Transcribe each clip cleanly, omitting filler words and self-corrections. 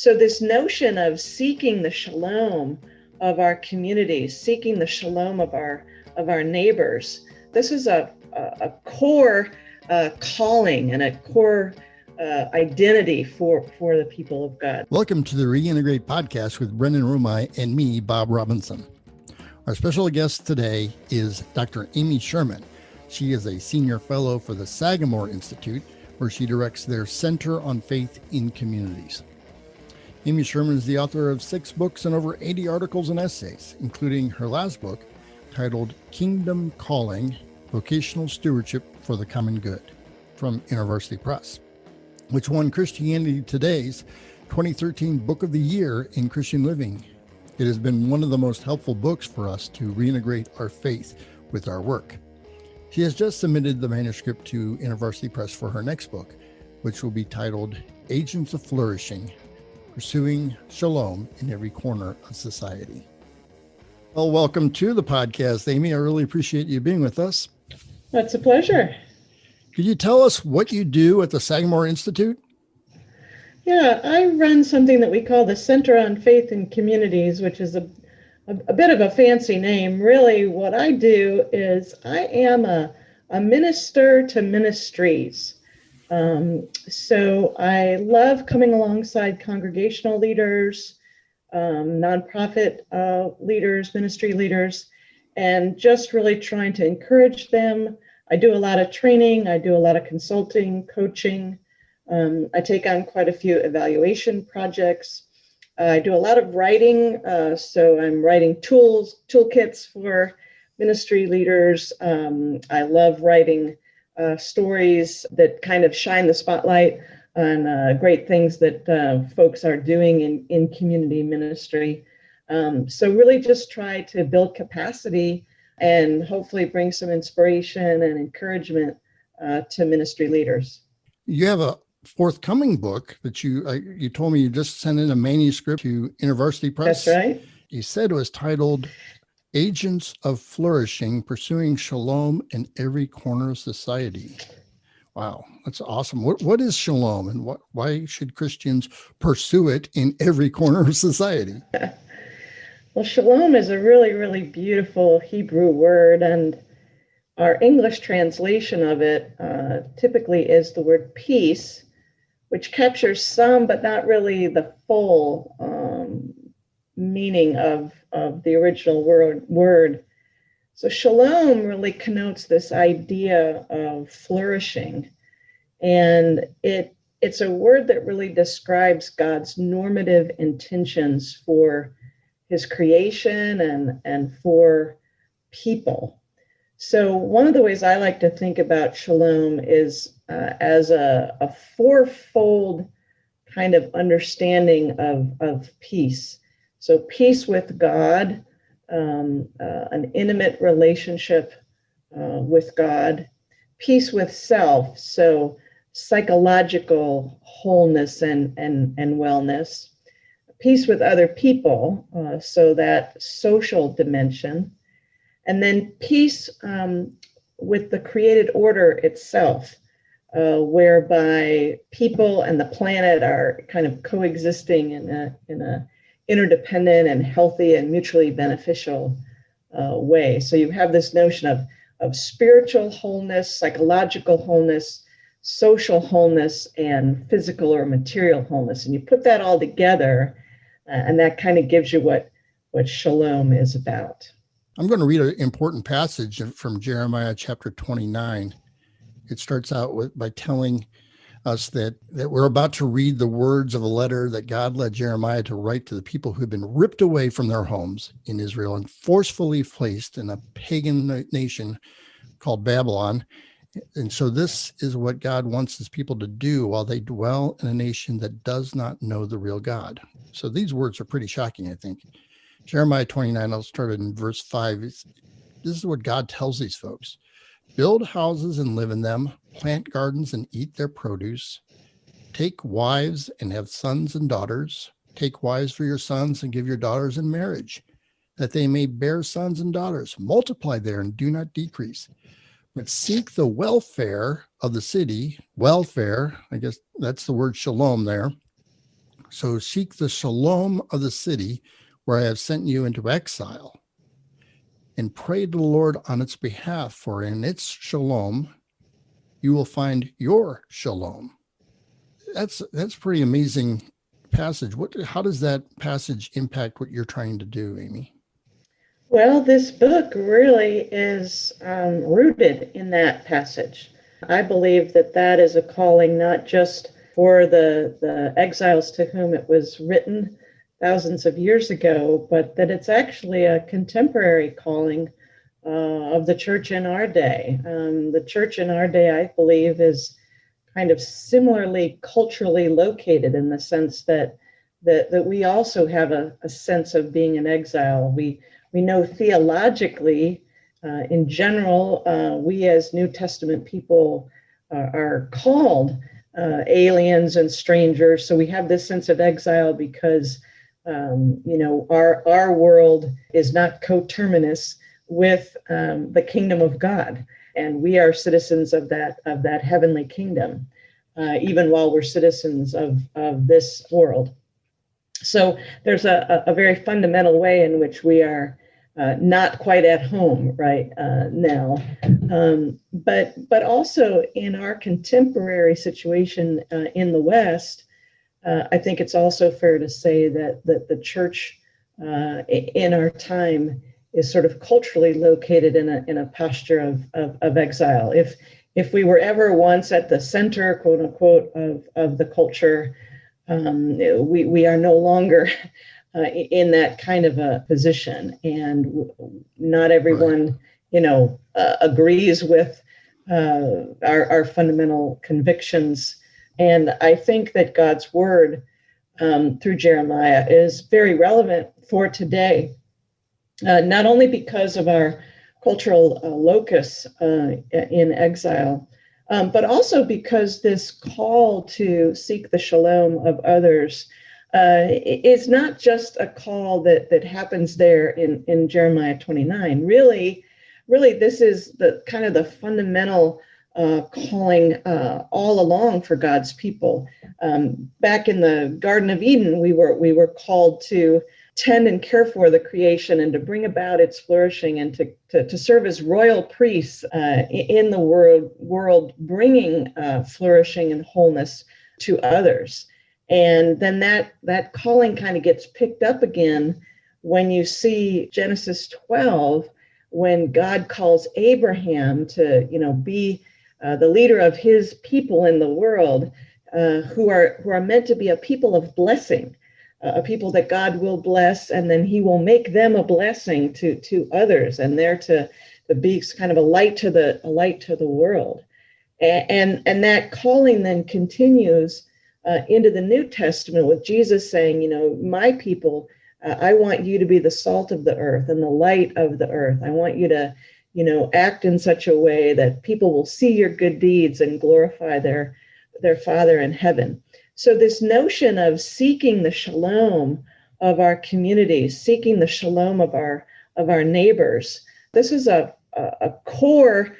So this notion of seeking the shalom of our communities, seeking the shalom of our neighbors, this is a core calling and a core identity for the people of God. Welcome to the Reintegrate podcast with Brendan Rumai and me, Bob Robinson. Our special guest today is Dr. Amy Sherman. She is a senior fellow for the Sagamore Institute, where she directs their Center on Faith in Communities. Amy Sherman is the author of 6 books and over 80 articles and essays, including her last book titled Kingdom Calling, Vocational Stewardship for the Common Good from InterVarsity Press, which won Christianity Today's 2013 Book of the Year in Christian Living. It has been one of the most helpful books for us to reintegrate our faith with our work. She has just submitted the manuscript to InterVarsity Press for her next book, which will be titled Agents of Flourishing, Pursuing Shalom in Every Corner of Society. Well, welcome to the podcast, Amy. I really appreciate you being with us. It's a pleasure. Could you tell us what you do at the Sagamore Institute? Yeah, I run something that we call the Center on Faith in Communities, which is a bit of a fancy name. Really, what I do is I am a minister to ministries. So I love coming alongside congregational leaders, nonprofit leaders, ministry leaders, and just really trying to encourage them. I do a lot of training. I do a lot of consulting, coaching. I take on quite a few evaluation projects. I do a lot of writing. So I'm writing toolkits for ministry leaders. I love writing stories that kind of shine the spotlight on great things that folks are doing in community ministry. So really just try to build capacity and hopefully bring some inspiration and encouragement to ministry leaders. You have a forthcoming book that you told me you just sent in a manuscript to InterVarsity Press. That's right. You said it was titled Agents of Flourishing, Pursuing Shalom in Every Corner of Society. Wow, that's awesome. What is shalom, and why should Christians pursue it in every corner of society? Well, shalom is a really, really beautiful Hebrew word, and our English translation of it typically is the word peace, which captures some, but not really the full meaning of the original word. So shalom really connotes this idea of flourishing. And it's a word that really describes God's normative intentions for his creation and for people. So one of the ways I like to think about shalom is as a fourfold kind of understanding of peace. So peace with God, an intimate relationship with God, peace with self, so psychological wholeness and wellness, peace with other people, so that social dimension, and then peace with the created order itself, whereby people and the planet are kind of coexisting in a interdependent and healthy and mutually beneficial way. So you have this notion of spiritual wholeness, psychological wholeness, social wholeness, and physical or material wholeness. And you put that all together, and that kind of gives you what shalom is about. I'm going to read an important passage from Jeremiah chapter 29. It starts out by telling us that we're about to read the words of a letter that God led Jeremiah to write to the people who had been ripped away from their homes in Israel and forcefully placed in a pagan nation called Babylon. And so this is what God wants his people to do while they dwell in a nation that does not know the real God. So these words are pretty shocking, I think. Jeremiah 29, I'll start in verse 5. This is what God tells these folks. Build houses and live in them, plant gardens and eat their produce, take wives and have sons and daughters, take wives for your sons and give your daughters in marriage, that they may bear sons and daughters, multiply there and do not decrease. But seek the welfare of the city, welfare, I guess that's the word shalom there, So seek the shalom of the city where I have sent you into exile, and pray to the Lord on its behalf, for in its shalom you will find your shalom. That's pretty amazing passage. How does that passage impact what you're trying to do, Amy? Well, this book really is rooted in that passage. I believe that that is a calling not just for the exiles to whom it was written thousands of years ago, but that it's actually a contemporary calling of the church in our day. The church in our day, I believe, is kind of similarly culturally located in the sense that we also have a sense of being in exile. We know theologically, in general, we as New Testament people are called aliens and strangers. So we have this sense of exile because, our world is not coterminous with the kingdom of God, and we are citizens of that heavenly kingdom, even while we're citizens of this world. So there's a very fundamental way in which we are not quite at home right now, but also in our contemporary situation in the West. I think it's also fair to say that the church in our time is sort of culturally located in a posture of exile. If we were ever once at the center, quote unquote, of the culture, we are no longer in that kind of a position, and not everyone, agrees with our fundamental convictions. And I think that God's word through Jeremiah is very relevant for today, not only because of our cultural locus in exile, but also because this call to seek the shalom of others is not just a call that happens there in Jeremiah 29. Really, this is the kind of the fundamental calling all along for God's people. Back in the Garden of Eden, we were called to tend and care for the creation and to bring about its flourishing, and to serve as royal priests in the world, bringing flourishing and wholeness to others. And then that calling kind of gets picked up again when you see Genesis 12, when God calls Abraham to be the leader of his people in the world, who are meant to be a people of blessing. A people that God will bless, and then he will make them a blessing to others, and they're to be kind of a light to the world. And that calling then continues into the New Testament with Jesus saying, my people, I want you to be the salt of the earth and the light of the earth. I want you to, act in such a way that people will see your good deeds and glorify their Father in heaven. So this notion of seeking the shalom of our communities, seeking the shalom of our neighbors, this is a core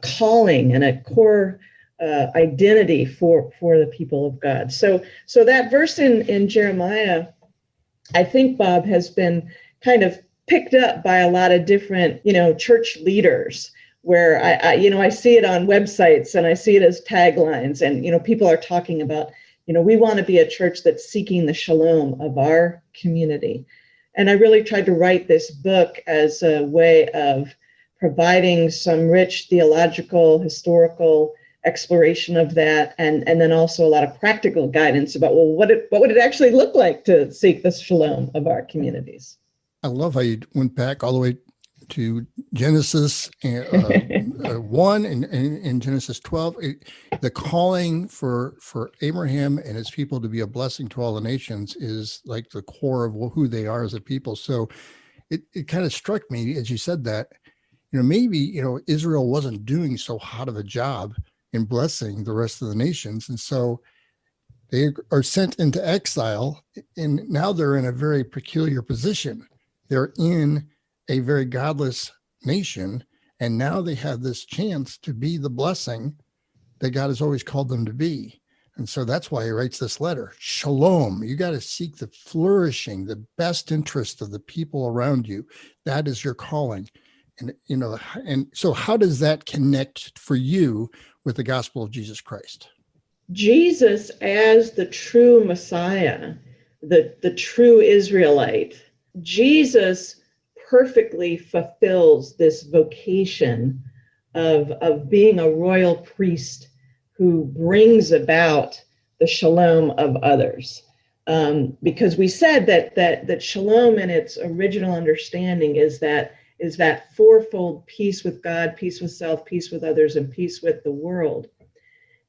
calling and a core identity for the people of God. So that verse in Jeremiah, I think, Bob, has been kind of picked up by a lot of different church leaders, where I see it on websites and I see it as taglines, and people are talking about, we want to be a church that's seeking the shalom of our community. And I really tried to write this book as a way of providing some rich theological, historical exploration of that, and then also a lot of practical guidance about, what would it actually look like to seek the shalom of our communities. I love how you went back all the way to Genesis 1 and Genesis 12, the calling for Abraham and his people to be a blessing to all the nations is like the core of who they are as a people. So it kind of struck me as you said that, maybe, Israel wasn't doing so hot of a job in blessing the rest of the nations. And so they are sent into exile, and now they're in a very peculiar position. They're in a very godless nation, and now they have this chance to be the blessing that God has always called them to be. And so that's why he writes this letter. Shalom. You got to seek the flourishing, the best interest of the people around you. That is your calling. And, and so how does that connect for you with the gospel of Jesus Christ? Jesus as the true Messiah, the true Israelite, Jesus perfectly fulfills this vocation of being a royal priest who brings about the shalom of others. Because we said that shalom in its original understanding is that fourfold peace with God, peace with self, peace with others, and peace with the world.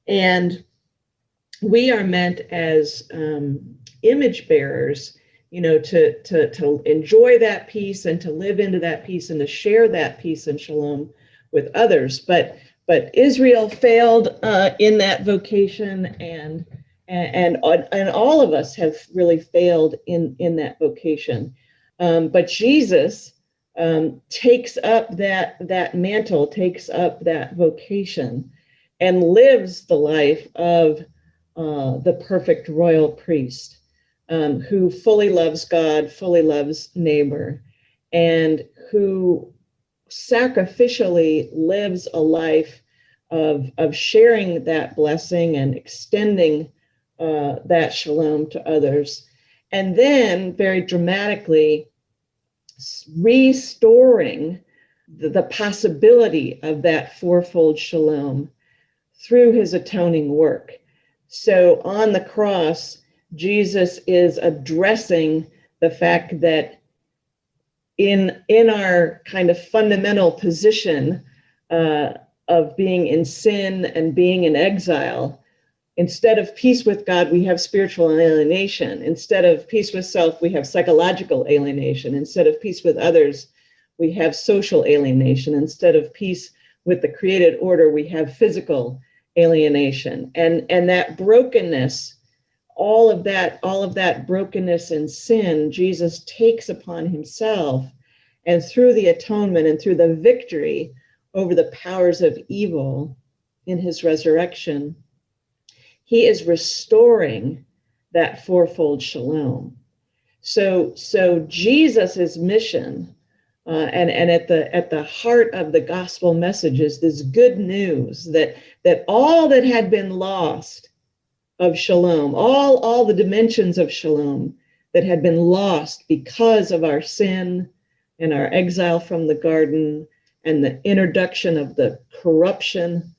And we are meant as image bearers, to enjoy that peace and to live into that peace and to share that peace and shalom with others. But Israel failed in that vocation, and all of us have really failed in that vocation. But Jesus takes up that mantle, takes up that vocation, and lives the life of the perfect royal priest, who fully loves God, fully loves neighbor, and who sacrificially lives a life of sharing that blessing and extending that shalom to others. And then very dramatically restoring the possibility of that fourfold shalom through his atoning work. So on the cross, Jesus is addressing the fact that in our kind of fundamental position of being in sin and being in exile, instead of peace with God, we have spiritual alienation. Instead of peace with self, we have psychological alienation. Instead of peace with others, we have social alienation. Instead of peace with the created order, we have physical alienation. And that brokenness, all of that brokenness and sin, Jesus takes upon himself, and through the atonement and through the victory over the powers of evil in his resurrection, he is restoring that fourfold shalom. So Jesus's mission, and at the heart of the gospel message is this good news that all that had been lost of shalom, all the dimensions of shalom that had been lost because of our sin and our exile from the garden and the introduction of the corruption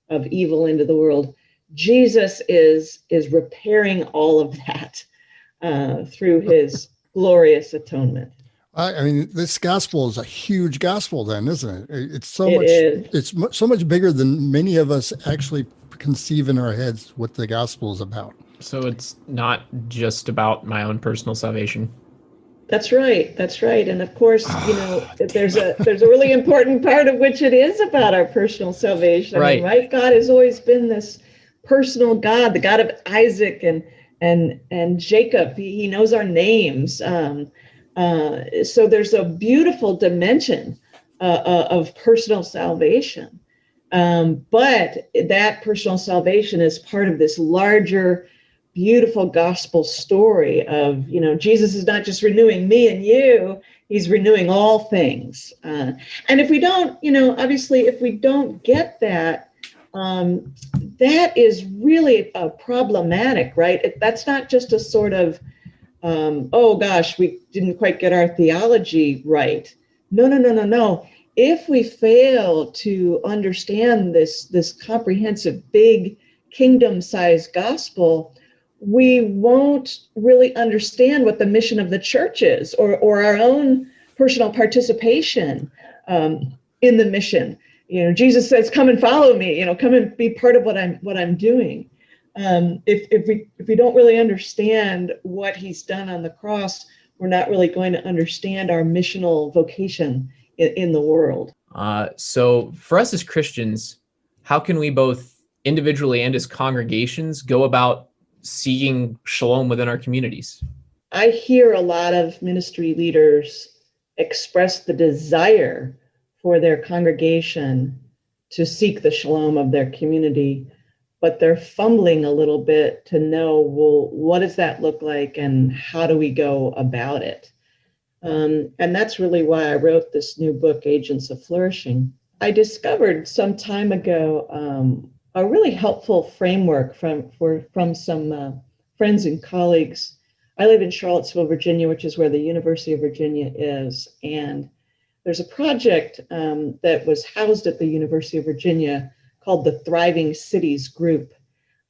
of evil into the world, Jesus is repairing all of that through his glorious atonement. I mean, this gospel is a huge gospel then, isn't it? It's so much bigger than many of us actually conceive in our heads what the gospel is about. So it's not just about my own personal salvation. That's right. And of course, there's a really important part of which it is about our personal salvation. Right. I mean, right? God has always been this personal God, the God of Isaac and Jacob. He knows our names. So there's a beautiful dimension of personal salvation. But that personal salvation is part of this larger, beautiful gospel story of, Jesus is not just renewing me and you, he's renewing all things. And if we don't, obviously, if we don't get that, that is really problematic, right? That's not just a sort of, oh gosh, we didn't quite get our theology right. No. If we fail to understand this comprehensive, big, kingdom-sized gospel, we won't really understand what the mission of the church is, or our own personal participation in the mission. Jesus says, "Come and follow me. Come and be part of what I'm doing." If we don't really understand what he's done on the cross, we're not really going to understand our missional vocation in the world. So for us as Christians, how can we both individually and as congregations go about seeking shalom within our communities? I hear a lot of ministry leaders express the desire for their congregation to seek the shalom of their community but they're fumbling a little bit to know, well, what does that look like and how do we go about it? And that's really why I wrote this new book, Agents of Flourishing. I discovered some time ago a really helpful framework from some friends and colleagues. I live in Charlottesville, Virginia, which is where the University of Virginia is. And there's a project that was housed at the University of Virginia called the Thriving Cities Group.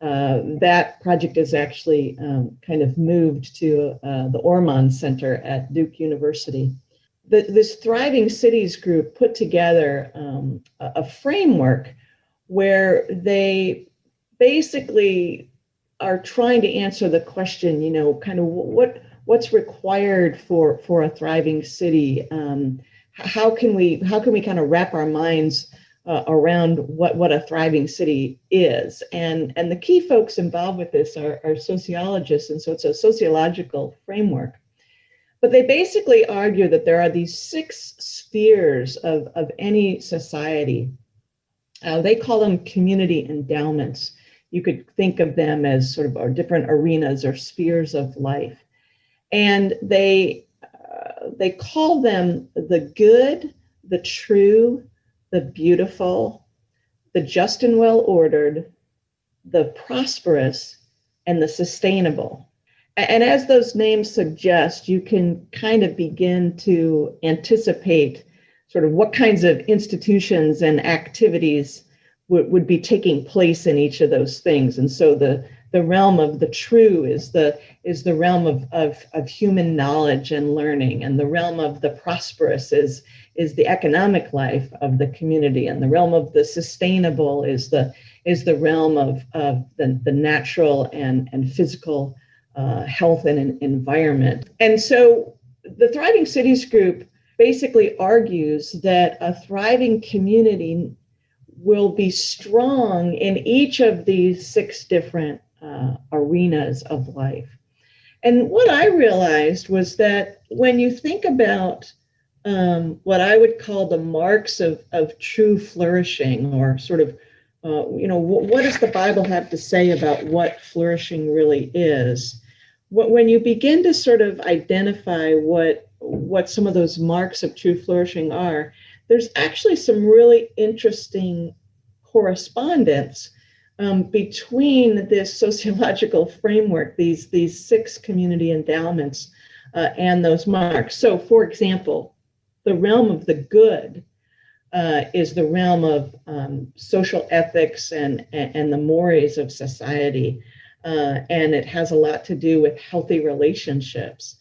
That project is actually kind of moved to the Ormond Center at Duke University. This Thriving Cities Group put together a framework where they basically are trying to answer the question, kind of what's required for a thriving city. How can we kind of wrap our minds around what a thriving city is? And the key folks involved with this are sociologists, and so it's a sociological framework. But they basically argue that there are these 6 spheres of any society. They call them community endowments. You could think of them as sort of different arenas or spheres of life. And they call them the good, the true, the beautiful, the just and well-ordered, the prosperous, and the sustainable. And as those names suggest, you can kind of begin to anticipate sort of what kinds of institutions and activities would be taking place in each of those things. And so the realm of the true is the realm of human knowledge and learning, and the realm of the prosperous is the economic life of the community, and the realm of the sustainable is the realm of the natural and physical health and environment. And so the Thriving Cities Group basically argues that a thriving community will be strong in each of these 6 different arenas of life. And what I realized was that when you think about what I would call the marks of true flourishing, or sort of, what does the Bible have to say about what flourishing really is? When you begin to sort of identify what some of those marks of true flourishing are, there's actually some really interesting correspondence between this sociological framework, these 6 community endowments, and those marks. So, for example, the realm of the good is the realm of social ethics and the mores of society, and it has a lot to do with healthy relationships.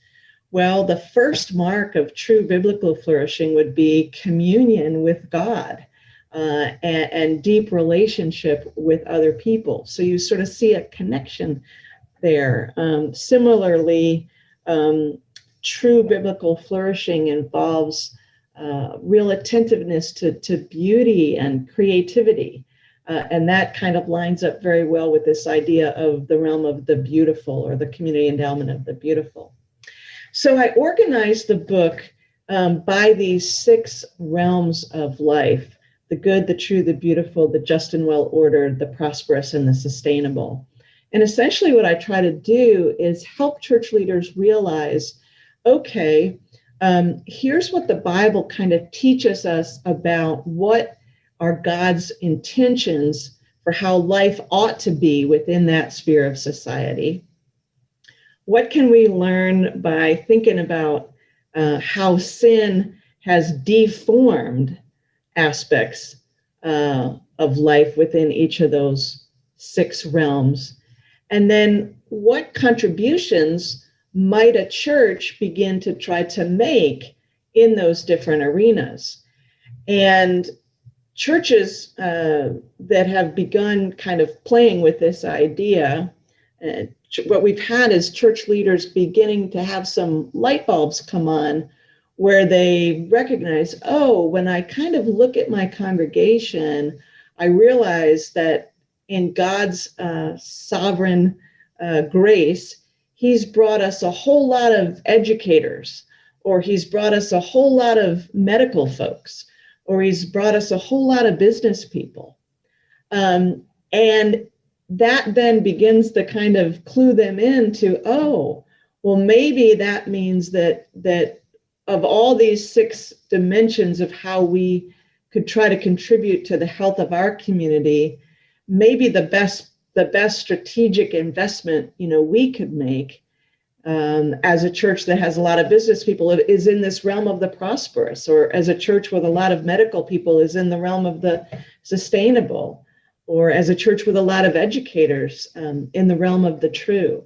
Well, the first mark of true biblical flourishing would be communion with God and deep relationship with other people. So you sort of see a connection there. Similarly, true biblical flourishing involves real attentiveness to beauty and creativity. And that kind of lines up very well with this idea of the realm of the beautiful, or the community endowment of the beautiful. So I organized the book by these 6 realms of life: the good, the true, the beautiful, the just and well-ordered, the prosperous, and the sustainable. And essentially what I try to do is help church leaders realize, okay, here's what the Bible kind of teaches us about what are God's intentions for how life ought to be within that sphere of society. What can we learn by thinking about how sin has deformed aspects of life within each of those 6 realms? And then what contributions might a church begin to try to make in those different arenas? And churches that have begun kind of playing with this idea, what we've had is church leaders beginning to have some light bulbs come on, where they recognize, oh, when I kind of look at my congregation, I realize that in God's sovereign grace, He's brought us a whole lot of educators, or He's brought us a whole lot of medical folks, or He's brought us a whole lot of business people. And that then begins to kind of clue them into, oh, well, maybe that means that of all these 6 dimensions of how we could try to contribute to the health of our community, maybe the best strategic investment, we could make as a church that has a lot of business people is in this realm of the prosperous, or as a church with a lot of medical people is in the realm of the sustainable, or as a church with a lot of educators in the realm of the true.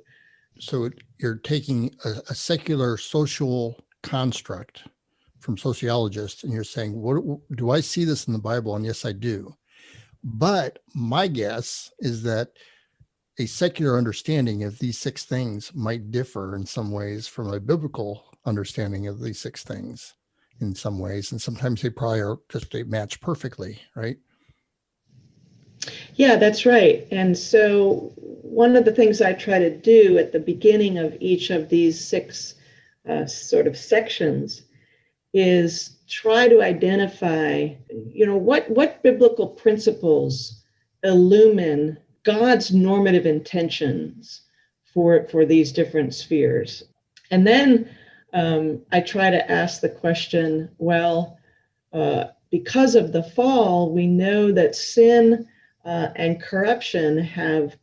So you're taking a secular social construct from sociologists, and you're saying, what do I see this in the Bible? And yes, I do. But my guess is that a secular understanding of these 6 things might differ in some ways from a biblical understanding of these 6 things in some ways. And sometimes they probably are just, they match perfectly, right? Yeah, that's right. And so one of the things I try to do at the beginning of each of these 6 sort of sections is try to identify, what biblical principles illumine God's normative intentions for these different spheres. And then I try to ask the question, well, because of the fall, we know that sin and corruption have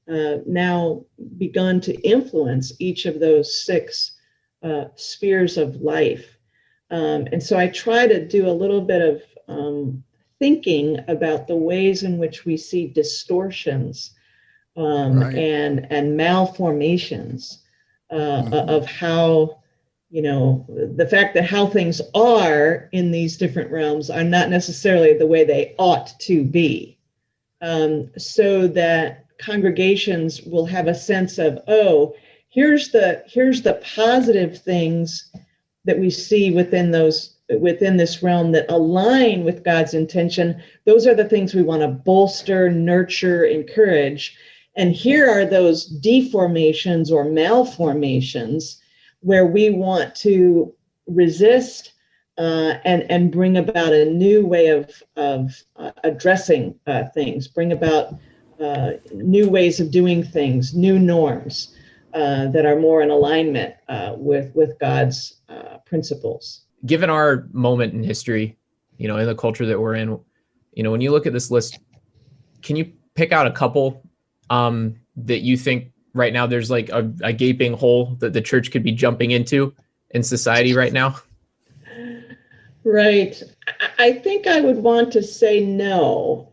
now begun to influence each of those 6 spheres of life. And so I try to do a little bit of thinking about the ways in which we see distortions Right. and malformations of how, the fact that how things are in these different realms are not necessarily the way they ought to be, so that congregations will have a sense of, oh, here's the positive things that we see within this realm that align with God's intention. Those are the things we want to bolster, nurture, encourage. And here are those deformations or malformations where we want to resist and bring about a new way of addressing things, bring about new ways of doing things, new norms that are more in alignment with God's principles. Given our moment in history, in the culture that we're in, when you look at this list, can you pick out a couple that you think right now there's like a gaping hole that the church could be jumping into in society right now? Right. I think I would want to say no.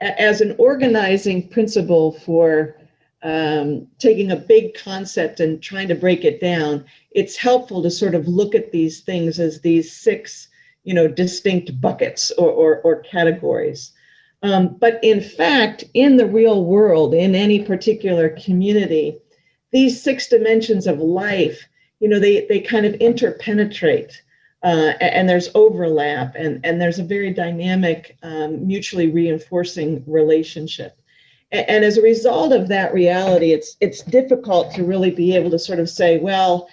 As an organizing principle for taking a big concept and trying to break it down, it's helpful to sort of look at these things as these 6, distinct buckets or categories. But in fact, in the real world, in any particular community, these 6 dimensions of life, they kind of interpenetrate. And there's overlap, and there's a very dynamic, mutually reinforcing relationship. And as a result of that reality, it's difficult to really be able to sort of say, well,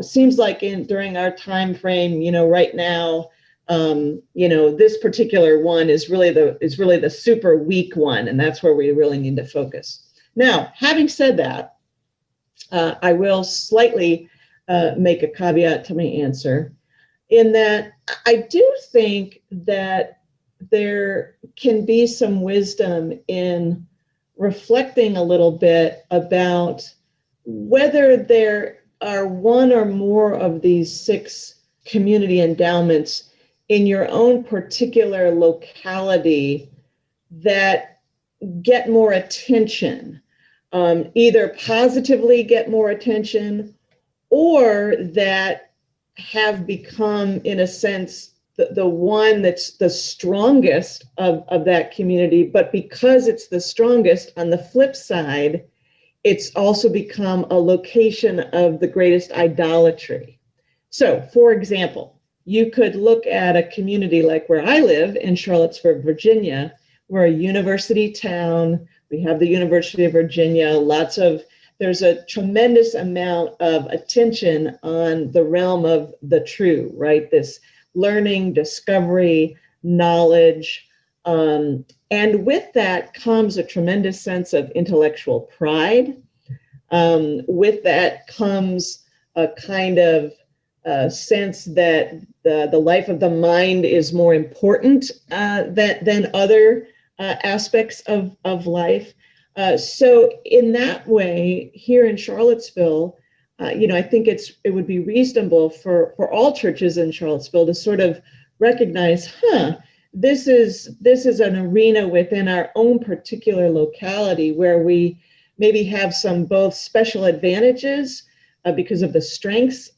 seems like during our time frame, right now, this particular one is really the super weak one, and that's where we really need to focus. Now, having said that, I will slightly make a caveat to my answer, in that I do think that there can be some wisdom in reflecting a little bit about whether there are one or more of these 6 community endowments in your own particular locality that get more attention, either positively get more attention, or that have become, in a sense, the one that's the strongest of that community. But because it's the strongest, on the flip side, it's also become a location of the greatest idolatry. So, for example, you could look at a community like where I live in Charlottesville, Virginia. We're a university town. We have the University of Virginia, there's a tremendous amount of attention on the realm of the true, right? This learning, discovery, knowledge, And with that comes a tremendous sense of intellectual pride. With that comes a kind of sense that the life of the mind is more important than other aspects of life. So in that way, here in Charlottesville, I think it would be reasonable for all churches in Charlottesville to sort of recognize, this is an arena within our own particular locality where we maybe have some both special advantages because of the strengths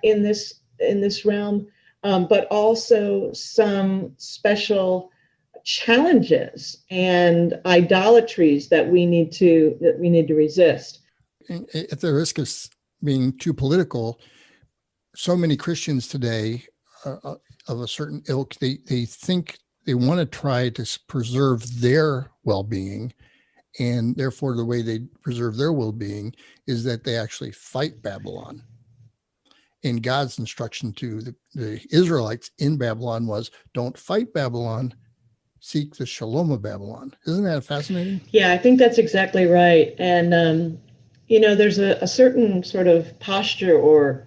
in this realm, but also some special challenges and idolatries that we need to resist. At the risk of being too political, so many Christians today of a certain ilk, they think they want to try to preserve their well-being, and therefore the way they preserve their well-being is that they actually fight Babylon. And God's instruction to the Israelites in Babylon was, don't fight Babylon, seek the Shalom of Babylon. Isn't that fascinating? Yeah, I think that's exactly right. And, there's a certain sort of posture or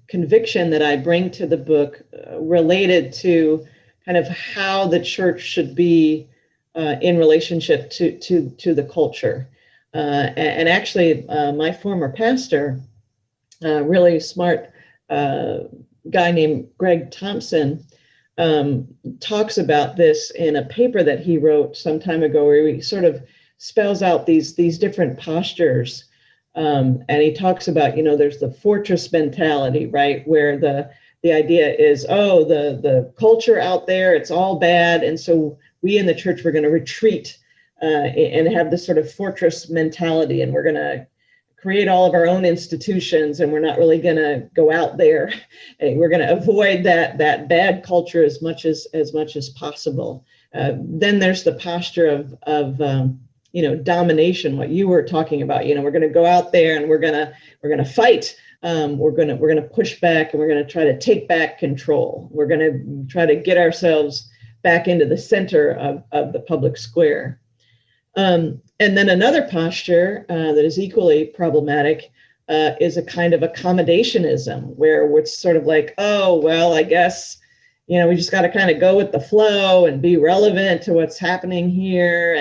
conviction that I bring to the book related to kind of how the church should be in relationship to the culture. And actually, my former pastor, really smart guy named Greg Thompson, talks about this in a paper that he wrote some time ago, where he sort of spells out these different postures. And he talks about, there's the fortress mentality, right? Where the idea is, the culture out there, it's all bad. And so we in the church, we're going to retreat and have this sort of fortress mentality. And we're going to create all of our own institutions, and we're not really going to go out there. And we're going to avoid that bad culture as much as possible. Then there's the posture of domination. What you were talking about. We're going to go out there and we're going to fight. We're going to push back, and we're going to try to take back control. We're going to try to get ourselves back into the center of the public square. And then another posture that is equally problematic is a kind of accommodationism, where it's sort of like, I guess, we just got to kind of go with the flow and be relevant to what's happening here.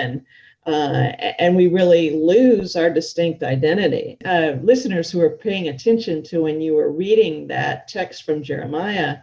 And we really lose our distinct identity. Listeners who are paying attention to when you were reading that text from Jeremiah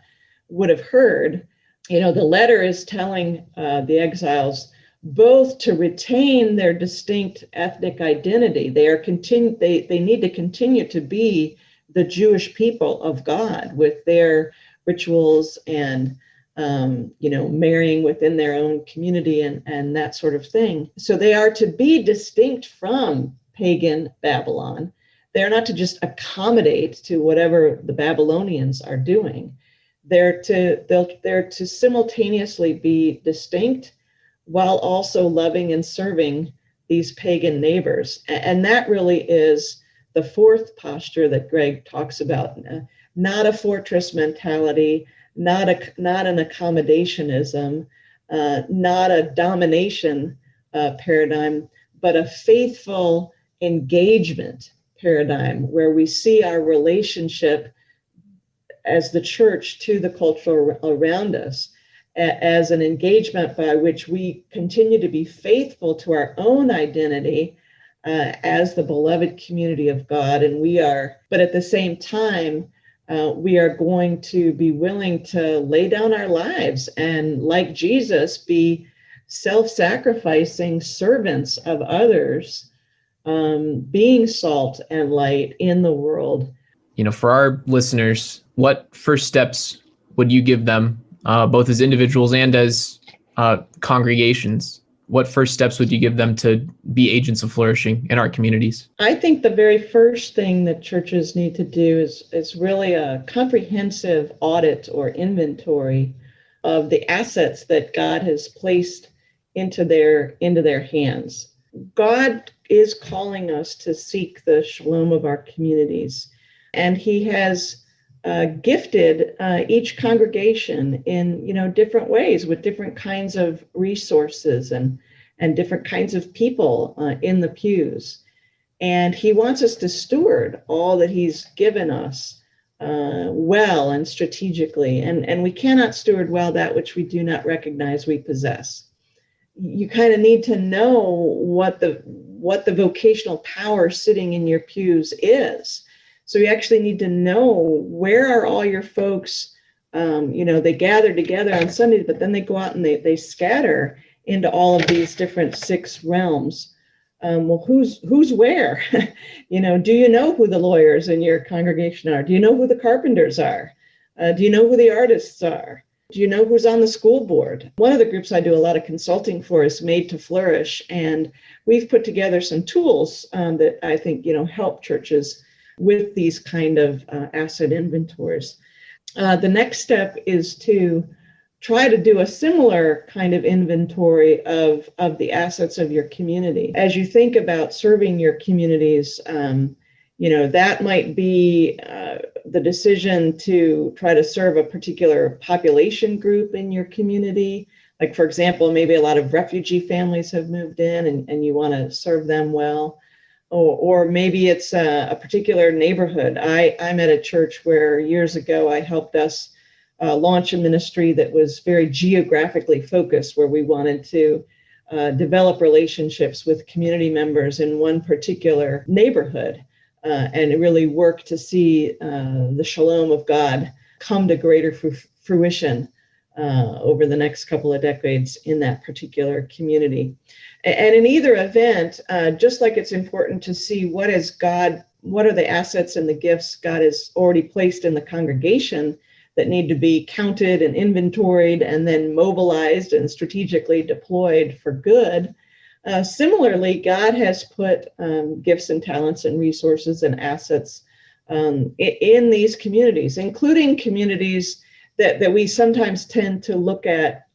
would have heard, the letter is telling the exiles both to retain their distinct ethnic identity. They need to continue to be the Jewish people of God with their rituals and marrying within their own community and that sort of thing. So they are to be distinct from pagan Babylon. They're not to just accommodate to whatever the Babylonians are doing. They're to simultaneously be distinct while also loving and serving these pagan neighbors. And that really is the fourth posture that Greg talks about. Not a fortress mentality, not an accommodationism, not a domination paradigm, but a faithful engagement paradigm where we see our relationship as the church to the culture around us as an engagement by which we continue to be faithful to our own identity as the beloved community of God. But at the same time, we are going to be willing to lay down our lives and, like Jesus, be self-sacrificing servants of others, being salt and light in the world. For our listeners, what first steps would you give them, both as individuals and as congregations? What first steps would you give them to be agents of flourishing in our communities? I think the very first thing that churches need to do is really a comprehensive audit or inventory of the assets that God has placed into their hands. God is calling us to seek the shalom of our communities, and he has gifted each congregation in, different ways with different kinds of resources and different kinds of people in the pews. And he wants us to steward all that he's given us well and strategically. And we cannot steward well that which we do not recognize we possess. You kind of need to know what the vocational power sitting in your pews is. So you actually need to know, where are all your folks? They gather together on Sundays, but then they go out and they scatter into all of these different 6 realms. Well, who's where? Do you know who the lawyers in your congregation are? Do you know who the carpenters are? Do you know who the artists are? Do you know who's on the school board? One of the groups I do a lot of consulting for is Made to Flourish, and we've put together some tools that I think help churches with these kind of asset inventories. The next step is to try to do a similar kind of inventory of the assets of your community. As you think about serving your communities, that might be the decision to try to serve a particular population group in your community. Like, for example, maybe a lot of refugee families have moved in and you want to serve them well. Or maybe it's a particular neighborhood. I'm at a church where years ago I helped us launch a ministry that was very geographically focused, where we wanted to develop relationships with community members in one particular neighborhood and really work to see the Shalom of God come to greater fruition over the next couple of decades in that particular community. And in either event, just like it's important to see what are the assets and the gifts God has already placed in the congregation that need to be counted and inventoried and then mobilized and strategically deployed for good. Similarly, God has put gifts and talents and resources and assets in these communities, including communities that we sometimes tend to look at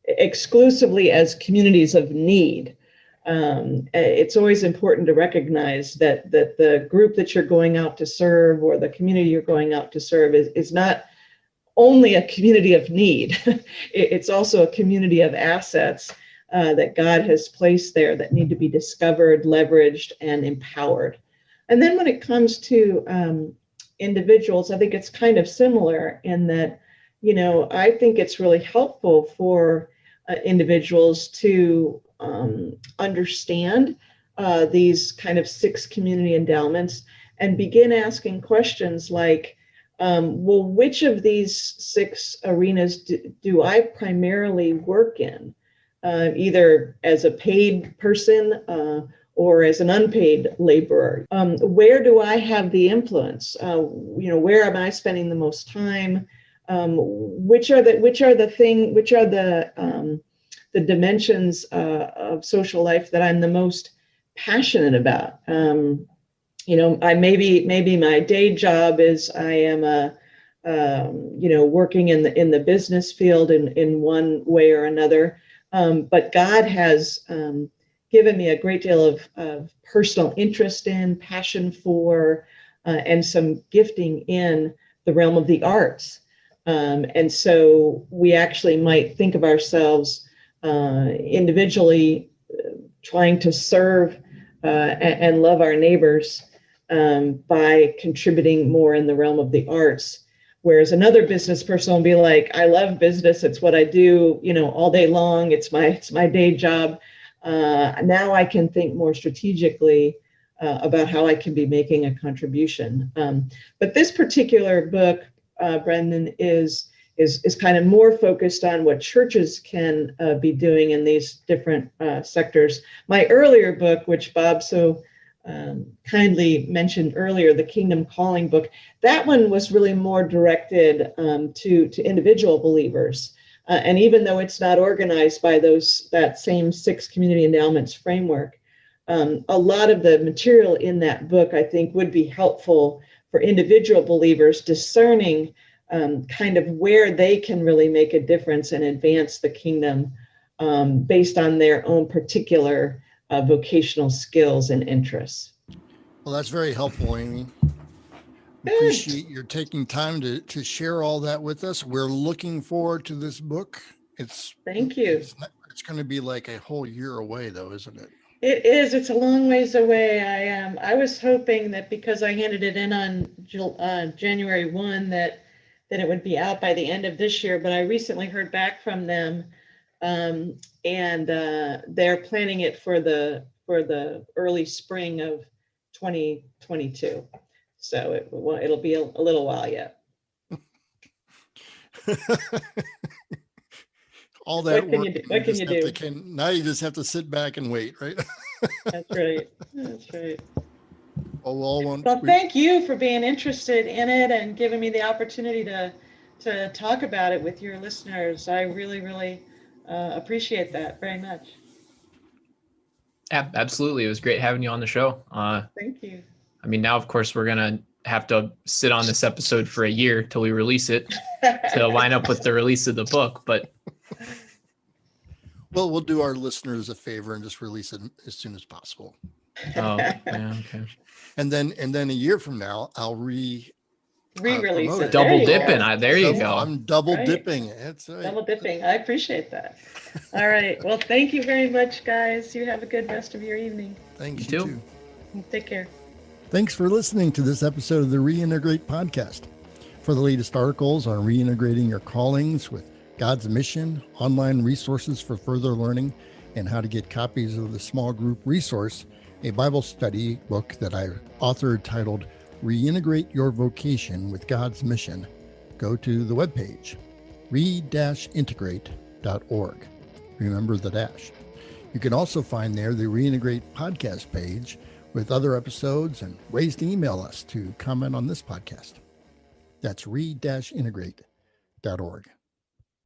exclusively as communities of need. It's always important to recognize that the group that you're going out to serve, or the community you're going out to serve, is not only a community of need. It's also a community of assets that God has placed there that need to be discovered, leveraged, and empowered. And then when it comes to individuals, I think it's kind of similar in that, I think it's really helpful for individuals to understand these kind of 6 community endowments and begin asking questions like, well, which of these 6 arenas do I primarily work in, either as a paid person or as an unpaid laborer? Where do I have the influence? Where am I spending the most time? Which are the dimensions of social life that I'm the most passionate about? I maybe my day job is I am working in the business field in one way or another, but God has given me a great deal of personal interest in, passion for, and some gifting in the realm of the arts. And so we actually might think of ourselves individually trying to serve and love our neighbors by contributing more in the realm of the arts. Whereas another business person will be like, I love business. It's what I do, all day long. It's my day job. Now I can think more strategically about how I can be making a contribution. But this particular book, Brendan, is kind of more focused on what churches can be doing in these different sectors. My earlier book, which Bob so kindly mentioned earlier, the Kingdom Calling book, that one was really more directed to individual believers. And even though it's not organized by that same 6 community endowments framework, a lot of the material in that book, I think, would be helpful for individual believers discerning kind of where they can really make a difference and advance the kingdom based on their own particular vocational skills and interests. Well, that's very helpful, Amy. Appreciate your taking time to share all that with us. We're looking forward to this book. Thank you. It's going to be like a whole year away, though, isn't it? It is. It's a long ways away. I was hoping that because I handed it in on January 1 that it would be out by the end of this year, but I recently heard back from them, and they're planning it for the early spring of 2022. So it'll be a little while yet. All that what can work. You do? What can you do? Now you just have to sit back and wait, right? That's right. That's right. Well, thank you for being interested in it and giving me the opportunity to talk about it with your listeners. I really, really appreciate that very much. Yeah, absolutely. It was great having you on the show. Thank you. I mean, now, of course, we're going to have to sit on this episode for a year till we release it to line up with the release of the book. But well, we'll do our listeners a favor and just release it as soon as possible. Oh, yeah, okay. And then a year from now, I'll re-release it. Double dipping. There you go. I'm double dipping. That's right. Double dipping. I appreciate that. All right. Well, thank you very much, guys. You have a good rest of your evening. Thanks. You too. Take care. Thanks for listening to this episode of the Reintegrate podcast. For the latest articles on reintegrating your callings with God's mission, online resources for further learning, and how to get copies of the small group resource, a Bible study book that I authored titled Reintegrate Your Vocation with God's Mission, go to the webpage, re-integrate.org. Remember the dash. You can also find there the Reintegrate podcast page with other episodes and ways to email us to comment on this podcast. That's re-integrate.org.